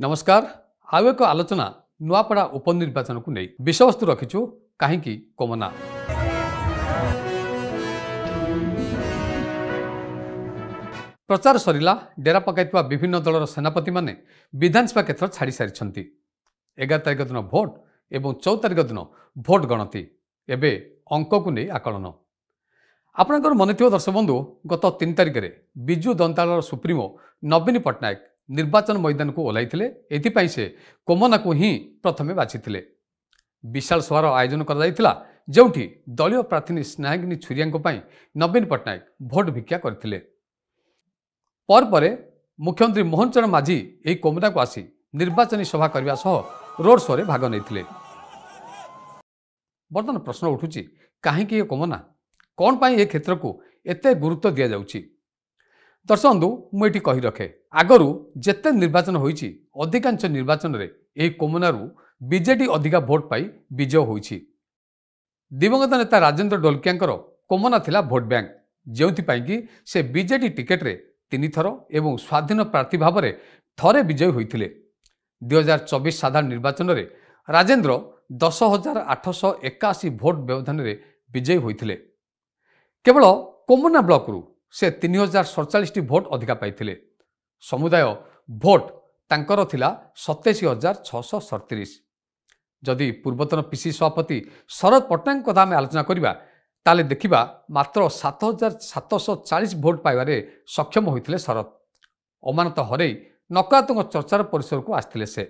नमस्कार आउ एक आलोचना नुआपड़ा उपनिर्वाचन को नहीं विषयवस्तु रखिचु कहीं कोमना प्रचार सरिला डेरा पकाइतवा विभिन्न दलर सेनापति माने विधानसभा क्षेत्र छाड़ी सारी 11 तारिख दिन भोट एवं 14 तारिख दिन भोट गणति एबे अंक को नहीं आकलन आपणकर मन थो दर्शक बंधु गत 3 तारिख में विजु दंताल सुप्रीमो नवीन पट्टनायक निर्वाचन मैदान को ओह्लैथिले एथिपाई से कोमना को ही प्रथमे बाछिथिले विशाल सभार आयोजन करा जोठी दलीय प्रार्थी स्नेहागिनी छुरिया नवीन पट्टनायक भोट भिक्षा करथिले पर मुख्यमंत्री मोहन चरण माझी यही कोमना को आसी निर्वाचनी सभा करने सह रोड शो रे भाग नहीं। बर्तमान प्रश्न उठुची कहीं ये कोमना कौन पाई ए क्षेत्र को एते गुरुत्व दि जाउची। दर्शक बंधु मुझे कही रखे आगरू जेते निर्वाचन होईची अधिकांश निर्वाचन रे एही कोमनारू बीजेडी अधिका भोट पाई विजय होईची। दिवंगत नेता राजेंद्र ढोलकियांकर कोमना थिला भोट बैंक जेउथिपाई कि से बीजेडी टिकेट रे 3 थर एवं स्वाधीन प्रार्थी भाव में थरे विजय होइथिले। 2024 साधारण निर्वाचन रे राजेंद्र 10,881 भोट व्यवधान रे विजयी होइथिले। केवल कोमना ब्लॉक रु से 3,047 भोट अधिका पाइथिले। समुदाय भोट तांकर थिला 27,637। जदि पूर्वतन पीसी सभापति शरद पट्टनायक कथा आम आलोचना करिबा ताले देखिबा मात्र 7,740 भोट पाइबारे सक्षम होइथिले शरद। अमानत हरई नकारात्मक चर्चार परिसर को आसथिले से।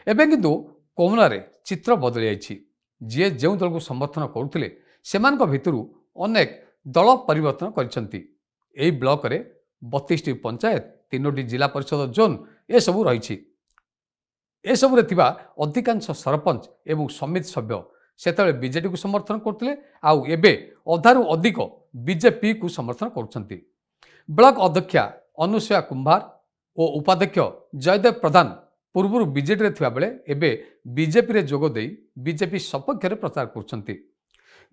एबे किंतु कोमना रे चित्र बदली जाइछि। जे जो दल को समर्थन करुथिले सेमानक भितरु अनेक दल परिवर्तन करिसंती। एही ब्लॉक रे 32टी पंचायत 3टी जिला परिषद जोन ए सबु रहिछि। ए सबु रे थिबा अधिकांश सरपंच एवं समिति सभ्य सेतले बीजेडी को समर्थन करथिले आउ एबे अधारु अधिक बीजेपी को समर्थन करुछंती। ब्लॉक अध्यक्षा अनुसया कुंभार और उपाध्यक्ष जयदेव प्रधान पूर्व बीजेडी रे थिबा बेले एबे बीजेपी रे जोग देई बीजेपी सपक्ष रे प्रचार करुछंती।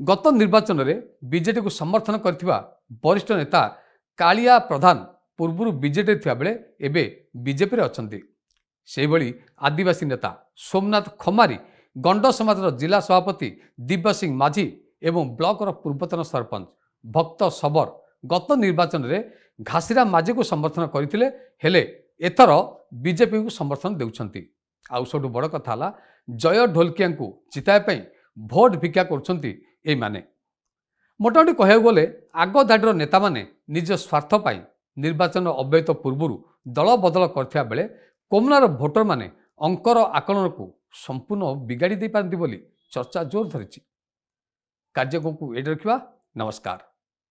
गत निर्वाचन रे बीजेडी को समर्थन करथिबा वरिष्ठ नेता कालिया प्रधान पूर्व बीजेडी रे थिबा बेले एबे बीजेपी रे अछंती। सेही भली आदिवासी नेता सोमनाथ खमारी गंड समाजर जिला सभापति दिव्य सिंह माझी एवं ब्लॉकर पूर्वतन सरपंच भक्त सबर गत निर्वाचन रे घासीराम माझी को समर्थन करथिले हेले एथर बीजेपी को समर्थन देउछंती। आउ सबु बड़ कथा हला जय ढोलकिया को जिताय पई भोट भिक्षा करुछंती एई माने। मोटामोटी कहया गले आग धाडीर नेता माने निज स्वार्थ पाई निर्वाचन अव्ययित पूर्व दल बदल करथिया बेले कोमनार भोटर माने अंकर आकलन को संपूर्ण बिगाड़ी दे पारती बोली चर्चा जोर धरिछि। कार्यक्रम को एड रखिबा। नमस्कार।